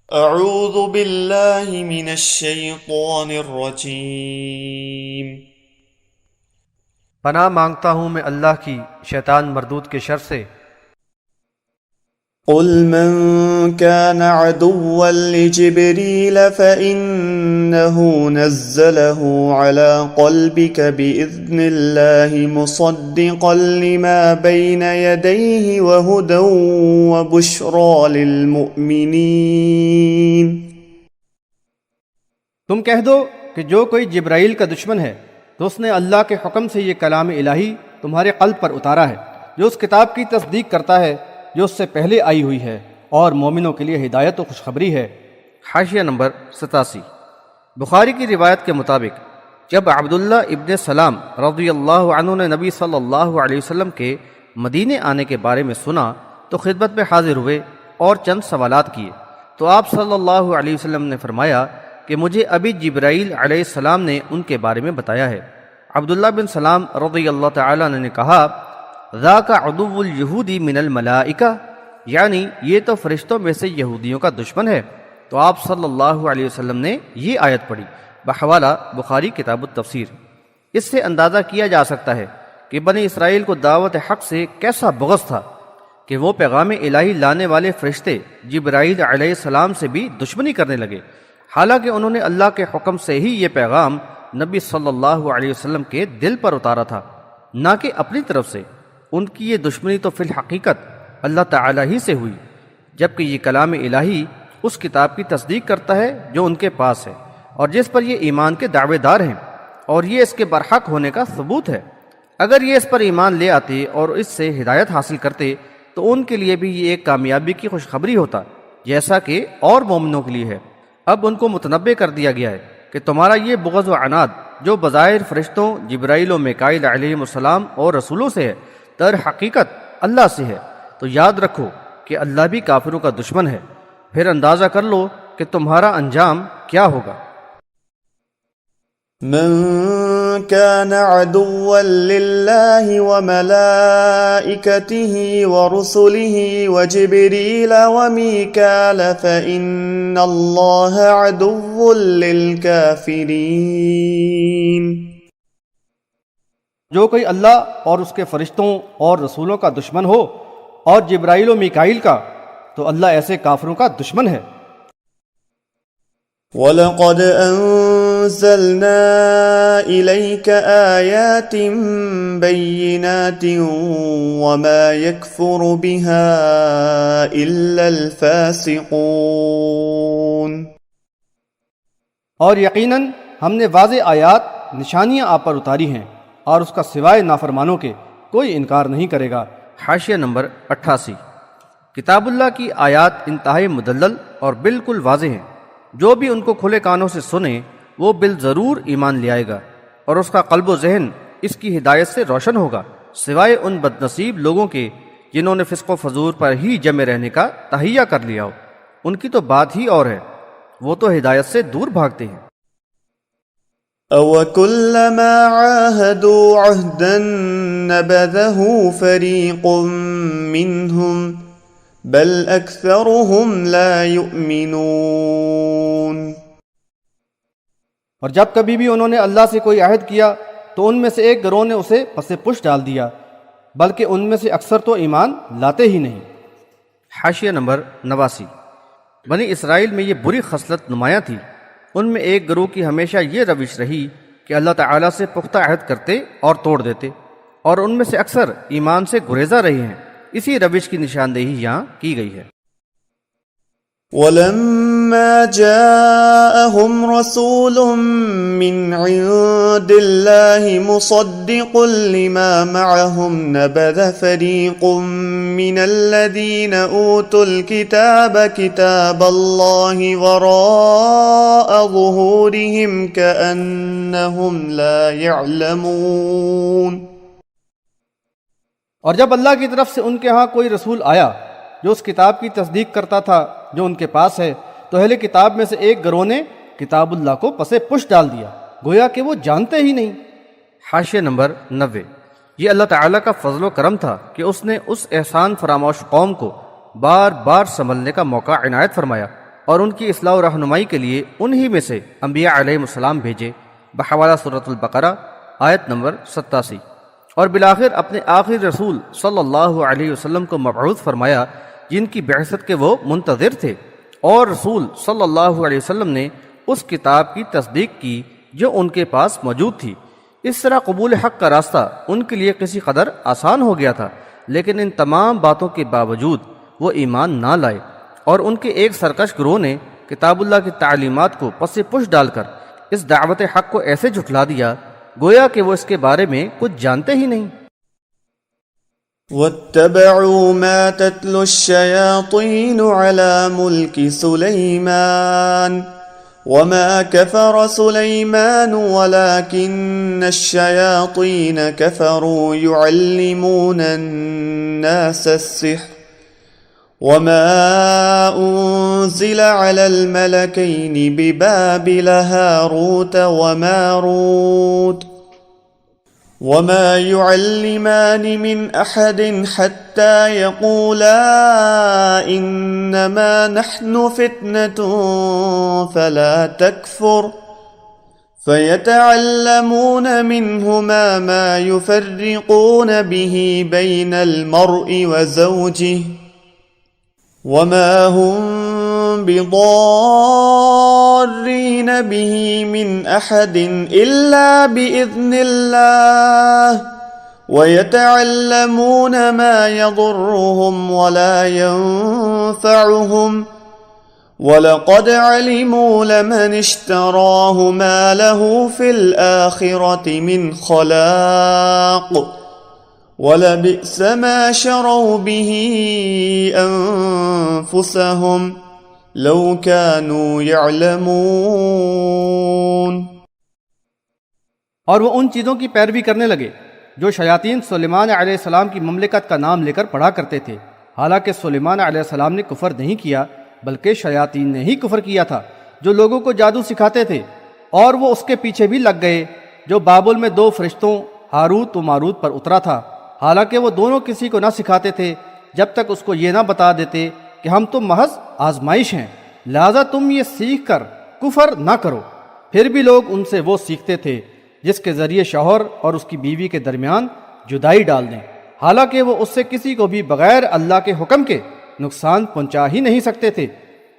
اعوذ باللہ من الشیطان الرجیم۔ پناہ مانگتا ہوں میں اللہ کی شیطان مردود کے شر سے۔ قل من كان عدوا لجبريل فإنه نزله على قلبك بإذن الله مصدقا لما بين يديه وهدى وبشرى للمؤمنين۔ تم کہہ دو کہ جو کوئی جبرائیل کا دشمن ہے تو اس نے اللہ کے حکم سے یہ کلام الہی تمہارے قلب پر اتارا ہے، جو اس کتاب کی تصدیق کرتا ہے جو اس سے پہلے آئی ہوئی ہے، اور مومنوں کے لیے ہدایت و خوشخبری ہے۔ حاشیہ نمبر 87۔ بخاری کی روایت کے مطابق جب عبداللہ ابن سلام رضی اللہ عنہ نے نبی صلی اللہ علیہ وسلم کے مدینے آنے کے بارے میں سنا تو خدمت میں حاضر ہوئے اور چند سوالات کیے، تو آپ صلی اللہ علیہ وسلم نے فرمایا کہ مجھے ابھی جبرائیل علیہ السلام نے ان کے بارے میں بتایا ہے۔ عبداللہ بن سلام رضی اللہ تعالیٰ عنہ نے کہا، ذاک عدو الیہودی من الملائکہ، یعنی یہ تو فرشتوں میں سے یہودیوں کا دشمن ہے۔ تو آپ صلی اللہ علیہ وسلم نے یہ آیت پڑھی بحوالہ بخاری کتاب التفسیر۔ اس سے اندازہ کیا جا سکتا ہے کہ بنی اسرائیل کو دعوت حق سے کیسا بغض تھا کہ وہ پیغام الہی لانے والے فرشتے جبرائیل علیہ السلام سے بھی دشمنی کرنے لگے، حالانکہ انہوں نے اللہ کے حکم سے ہی یہ پیغام نبی صلی اللہ علیہ وسلم کے دل پر اتارا تھا، نہ کہ اپنی طرف سے۔ ان کی یہ دشمنی تو فی الحقیقت اللہ تعالیٰ ہی سے ہوئی، جبکہ یہ کلام الہی اس کتاب کی تصدیق کرتا ہے جو ان کے پاس ہے اور جس پر یہ ایمان کے دعوے دار ہیں، اور یہ اس کے برحق ہونے کا ثبوت ہے۔ اگر یہ اس پر ایمان لے آتے اور اس سے ہدایت حاصل کرتے تو ان کے لیے بھی یہ ایک کامیابی کی خوشخبری ہوتا، جیسا کہ اور مومنوں کے لیے ہے۔ اب ان کو متنبع کر دیا گیا ہے کہ تمہارا یہ بغض و عناد جو بظاہر فرشتوں جبرائیل و میکائیل علیہ السلام اور رسولوں سے ہے، در حقیقت اللہ سے ہے۔ تو یاد رکھو کہ اللہ بھی کافروں کا دشمن ہے، پھر اندازہ کر لو کہ تمہارا انجام کیا ہوگا۔ من كان عدوا لله وملائكته ورسله وجبريل وميكال فإن الله عدو للكافرين۔ جو کوئی اللہ اور اس کے فرشتوں اور رسولوں کا دشمن ہو اور جبرائیل و میکائیل کا، تو اللہ ایسے کافروں کا دشمن ہے۔ وَلَقَدْ أَنزَلْنَا إِلَيْكَ آيَاتٍ بَيِّنَاتٍ وَمَا يَكْفُرُ بِهَا إِلَّا الْفَاسِقُونَ۔ اور یقیناً ہم نے واضح آیات نشانیاں آپ پر اتاری ہیں، اور اس کا سوائے نافرمانوں کے کوئی انکار نہیں کرے گا۔ حاشیہ نمبر 88۔ کتاب اللہ کی آیات انتہائی مدلل اور بالکل واضح ہیں، جو بھی ان کو کھلے کانوں سے سنے وہ بالضرور ایمان لے آئے گا، اور اس کا قلب و ذہن اس کی ہدایت سے روشن ہوگا، سوائے ان بدنصیب لوگوں کے جنہوں نے فسق و فجور پر ہی جمے رہنے کا تہیہ کر لیا ہو۔ ان کی تو بات ہی اور ہے، وہ تو ہدایت سے دور بھاگتے ہیں۔ أَوَكُلَّمَا عَاهَدُوا عَهْدًا نَبَذَهُ فَرِيقٌ مِّنْهُمْ بَلْ أَكْثَرُهُمْ لَا يُؤْمِنُونَ۔ اور جب کبھی بھی انہوں نے اللہ سے کوئی عہد کیا تو ان میں سے ایک گروہ نے اسے پس پش ڈال دیا، بلکہ ان میں سے اکثر تو ایمان لاتے ہی نہیں۔ حاشیہ نمبر 89۔ بنی اسرائیل میں یہ بری خصلت نمایاں تھی۔ ان میں ایک گروہ کی ہمیشہ یہ روش رہی کہ اللہ تعالیٰ سے پختہ عہد کرتے اور توڑ دیتے، اور ان میں سے اکثر ایمان سے گریزاں رہے ہیں۔ اسی روش کی نشاندہی یہاں کی گئی ہے۔ وَلَمَّا جَاءَهُمْ رَسُولٌ مِّنْ عِندِ اللَّهِ مُصَدِّقٌ لِّمَا مَعَهُمْ نَبَذَ فَرِيقٌ مِّنَ الَّذِينَ أُوتُوا الْكِتَابَ كِتَابَ اللَّهِ وَرَاءَ ظُهُورِهِمْ كَأَنَّهُمْ لَا يَعْلَمُونَ۔ اور جب اللہ کی طرف سے ان کے ہاں کوئی رسول آیا جو اس کتاب کی تصدیق کرتا تھا جو ان کے پاس ہے، تو اہل کتاب میں سے ایک گروہ نے کتاب اللہ کو پسے پش ڈال دیا، گویا کہ وہ جانتے ہی نہیں۔ حاشیہ نمبر 90۔ یہ اللہ تعالیٰ کا فضل و کرم تھا کہ اس نے اس احسان فراموش قوم کو بار بار سنبھلنے کا موقع عنایت فرمایا، اور ان کی اصلاح و رہنمائی کے لیے انہی میں سے انبیاء علیہ السلام بھیجے بحوالہ سورۃ البقرہ آیت نمبر 87، اور بالآخر اپنے آخری رسول صلی اللہ علیہ وسلم کو مبعوث فرمایا جن کی بعثت کے وہ منتظر تھے، اور رسول صلی اللہ علیہ وسلم نے اس کتاب کی تصدیق کی جو ان کے پاس موجود تھی۔ اس طرح قبول حق کا راستہ ان کے لیے کسی قدر آسان ہو گیا تھا، لیکن ان تمام باتوں کے باوجود وہ ایمان نہ لائے، اور ان کے ایک سرکش گروہ نے کتاب اللہ کی تعلیمات کو پس پش ڈال کر اس دعوت حق کو ایسے جھٹلا دیا گویا کہ وہ اس کے بارے میں کچھ جانتے ہی نہیں۔ واتبعوا ما تتلو الشياطين على ملك سليمان وما كفر سليمان ولكن الشياطين كفروا يعلمون الناس السحر وما أنزل على الملكين ببابل هاروت وماروت وما يعلمان من أحد حتى يقولا إنما نحن فتنة فلا تكفر فيتعلمون منهما ما يفرقون به بين المرء وزوجه وما هم بضارين به من أحد إلا بإذن الله ويتعلمون ما يضرهم ولا ينفعهم وَلَقَدْ عَلِمُوا لَمَنِ اشْتَرَاهُ مَا لَهُ فِي الْآخِرَةِ مِنْ خَلَاقٍ وَلَبِئْسَ مَا شَرَوْا بِهِ أَنفُسَهُمْ لَوْ كَانُوا يَعْلَمُونَ۔ اور وہ ان چیزوں کی پیروی کرنے لگے جو شیاطین سلیمان علیہ السلام کی مملکت کا نام لے کر پڑھا کرتے تھے، حالانکہ سلیمان علیہ السلام نے کفر نہیں کیا بلکہ شیاطین نے ہی کفر کیا تھا جو لوگوں کو جادو سکھاتے تھے، اور وہ اس کے پیچھے بھی لگ گئے جو بابل میں 2 فرشتوں ہاروت و ماروت پر اترا تھا، حالانکہ وہ دونوں کسی کو نہ سکھاتے تھے جب تک اس کو یہ نہ بتا دیتے کہ ہم تو محض آزمائش ہیں، لہذا تم یہ سیکھ کر کفر نہ کرو۔ پھر بھی لوگ ان سے وہ سیکھتے تھے جس کے ذریعے شوہر اور اس کی بیوی کے درمیان جدائی ڈال دیں، حالانکہ وہ اس سے کسی کو بھی بغیر اللہ کے حکم کے نقصان پہنچا ہی نہیں سکتے تھے،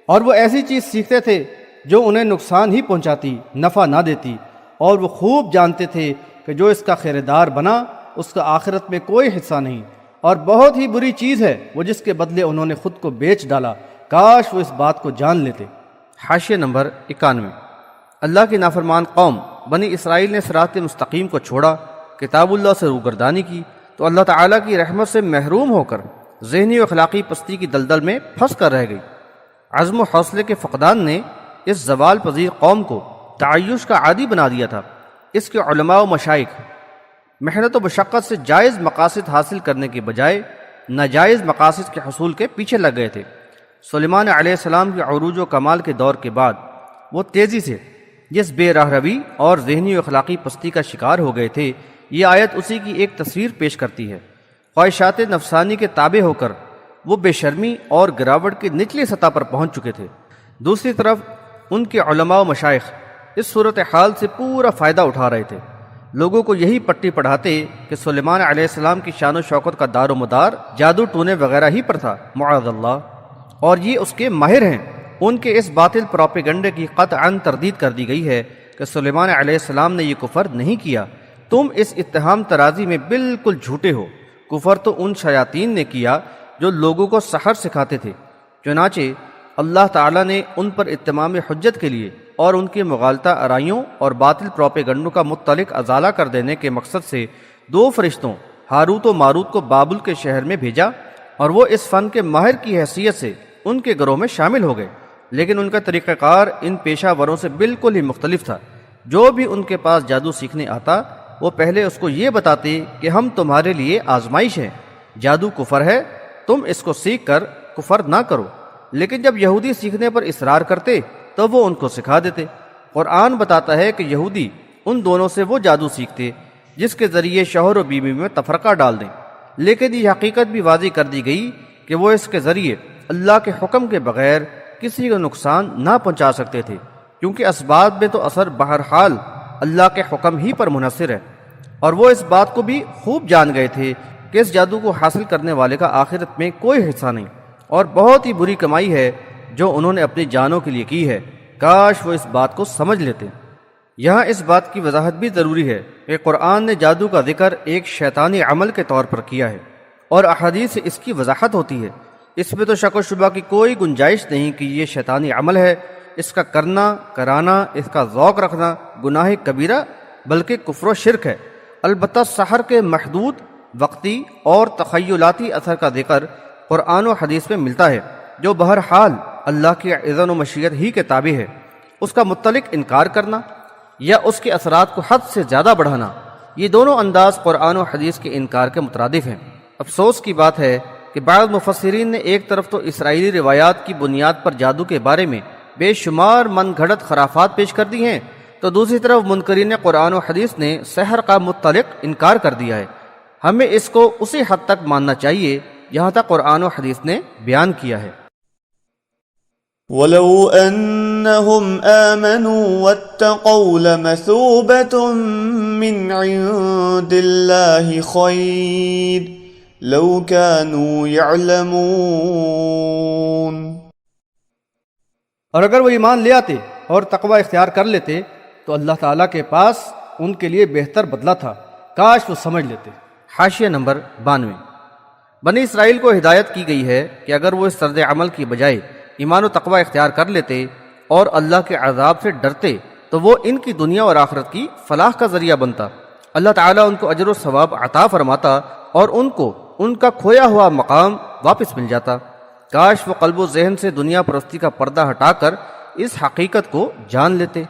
اور وہ ایسی چیز سیکھتے تھے جو انہیں نقصان ہی پہنچاتی، نفع نہ دیتی، اور وہ خوب جانتے تھے کہ جو اس کا خیردار بنا اس کا آخرت میں کوئی حصہ نہیں، اور بہت ہی بری چیز ہے وہ جس کے بدلے انہوں نے خود کو بیچ ڈالا، کاش وہ اس بات کو جان لیتے۔ حاشیہ نمبر 91۔ اللہ کی نافرمان قوم بنی اسرائیل نے صراط مستقیم کو چھوڑا، کتاب اللہ سے روگردانی کی تو اللہ تعالیٰ کی رحمت سے محروم ہو کر ذہنی و اخلاقی پستی کی دلدل میں پھنس کر رہ گئی۔ عزم و حوصلے کے فقدان نے اس زوال پذیر قوم کو تعیش کا عادی بنا دیا تھا۔ اس کے علماء و مشائخ محنت و مشقت سے جائز مقاصد حاصل کرنے کے بجائے ناجائز مقاصد کے حصول کے پیچھے لگ گئے تھے۔ سلیمان علیہ السلام کے عروج و کمال کے دور کے بعد وہ تیزی سے جس بے راہ روی اور ذہنی و اخلاقی پستی کا شکار ہو گئے تھے، یہ آیت اسی کی ایک تصویر پیش کرتی ہے۔ خواہشات نفسانی کے تابع ہو کر وہ بے شرمی اور گراوٹ کی نچلی سطح پر پہنچ چکے تھے۔ دوسری طرف ان کے علماء و مشائخ اس صورتحال سے پورا فائدہ اٹھا رہے تھے، لوگوں کو یہی پٹی پڑھاتے کہ سلیمان علیہ السلام کی شان و شوکت کا دار و مدار جادو ٹونے وغیرہ ہی پر تھا، معاذ اللہ، اور یہ اس کے ماہر ہیں۔ ان کے اس باطل پروپیگنڈے کی قطعاً تردید کر دی گئی ہے کہ سلیمان علیہ السلام نے یہ کفر نہیں کیا، تم اس اتہام ترازی میں بالکل جھوٹے ہو، کفر تو ان شیاطین نے کیا جو لوگوں کو سحر سکھاتے تھے۔ چنانچہ اللہ تعالیٰ نے ان پر اتمام حجت کے لیے اور ان کی مغالطہ آرائیوں اور باطل پروپیگنڈوں کا متعلق ازالہ کر دینے کے مقصد سے 2 فرشتوں ہاروت و ماروت کو بابل کے شہر میں بھیجا، اور وہ اس فن کے ماہر کی حیثیت سے ان کے گروہ میں شامل ہو گئے، لیکن ان کا طریقہ کار ان پیشہ وروں سے بالکل ہی مختلف تھا۔ جو بھی ان کے پاس جادو سیکھنے آتا وہ پہلے اس کو یہ بتاتے کہ ہم تمہارے لیے آزمائش ہیں، جادو کفر ہے، تم اس کو سیکھ کر کفر نہ کرو، لیکن جب یہودی سیکھنے پر اصرار کرتے تو وہ ان کو سکھا دیتے۔ قرآن بتاتا ہے کہ یہودی ان دونوں سے وہ جادو سیکھتے جس کے ذریعے شوہر و بیوی میں تفرقہ ڈال دیں، لیکن یہ حقیقت بھی واضح کر دی گئی کہ وہ اس کے ذریعے اللہ کے حکم کے بغیر کسی کو نقصان نہ پہنچا سکتے تھے، کیونکہ اسباب میں تو اثر بہرحال اللہ کے حکم ہی پر منحصر ہے، اور وہ اس بات کو بھی خوب جان گئے تھے کہ اس جادو کو حاصل کرنے والے کا آخرت میں کوئی حصہ نہیں، اور بہت ہی بری کمائی ہے جو انہوں نے اپنی جانوں کے لیے کی ہے۔ کاش وہ اس بات کو سمجھ لیتے۔ یہاں اس بات کی وضاحت بھی ضروری ہے کہ قرآن نے جادو کا ذکر ایک شیطانی عمل کے طور پر کیا ہے، اور احادیث سے اس کی وضاحت ہوتی ہے۔ اس میں تو شک و شبہ کی کوئی گنجائش نہیں کہ یہ شیطانی عمل ہے، اس کا کرنا، کرانا، اس کا ذوق رکھنا گناہ کبیرہ بلکہ کفر و شرک ہے۔ البتہ سحر کے محدود وقتی اور تخیلاتی اثر کا ذکر قرآن و حدیث میں ملتا ہے، جو بہرحال اللہ کی اذن و مشیت ہی کے تابع ہے۔ اس کا متعلق انکار کرنا یا اس کے اثرات کو حد سے زیادہ بڑھانا، یہ دونوں انداز قرآن و حدیث کے انکار کے مترادف ہیں۔ افسوس کی بات ہے کہ بعض مفسرین نے ایک طرف تو اسرائیلی روایات کی بنیاد پر جادو کے بارے میں بے شمار من گھڑت خرافات پیش کر دی ہیں، تو دوسری طرف منکرین قرآن و حدیث نے سحر کا متعلق انکار کر دیا ہے۔ ہمیں اس کو اسی حد تک ماننا چاہیے جہاں تک قرآن و حدیث نے بیان کیا ہے۔ وَلَوْ أَنَّهُمْ آمَنُوا وَاتَّقَوْا لَمَثُوبَةٌ مِّنْ عِندِ اللَّهِ خَيْرٌ لَوْ كَانُوا يَعْلَمُونَ۔ اور اگر وہ ایمان لے آتے اور تقوی اختیار کر لیتے تو اللہ تعالیٰ کے پاس ان کے لیے بہتر بدلہ تھا، کاش وہ سمجھ لیتے۔ حاشیہ نمبر 92۔ بنی اسرائیل کو ہدایت کی گئی ہے کہ اگر وہ اس طرز عمل کی بجائے ایمان و تقوی اختیار کر لیتے اور اللہ کے عذاب سے ڈرتے تو وہ ان کی دنیا اور آخرت کی فلاح کا ذریعہ بنتا۔ اللہ تعالیٰ ان کو اجر و ثواب عطا فرماتا اور ان کو ان کا کھویا ہوا مقام واپس مل جاتا۔ کاش وہ قلب و ذہن سے دنیا پرستی کا پردہ ہٹا کر اس حقیقت کو جان لیتے۔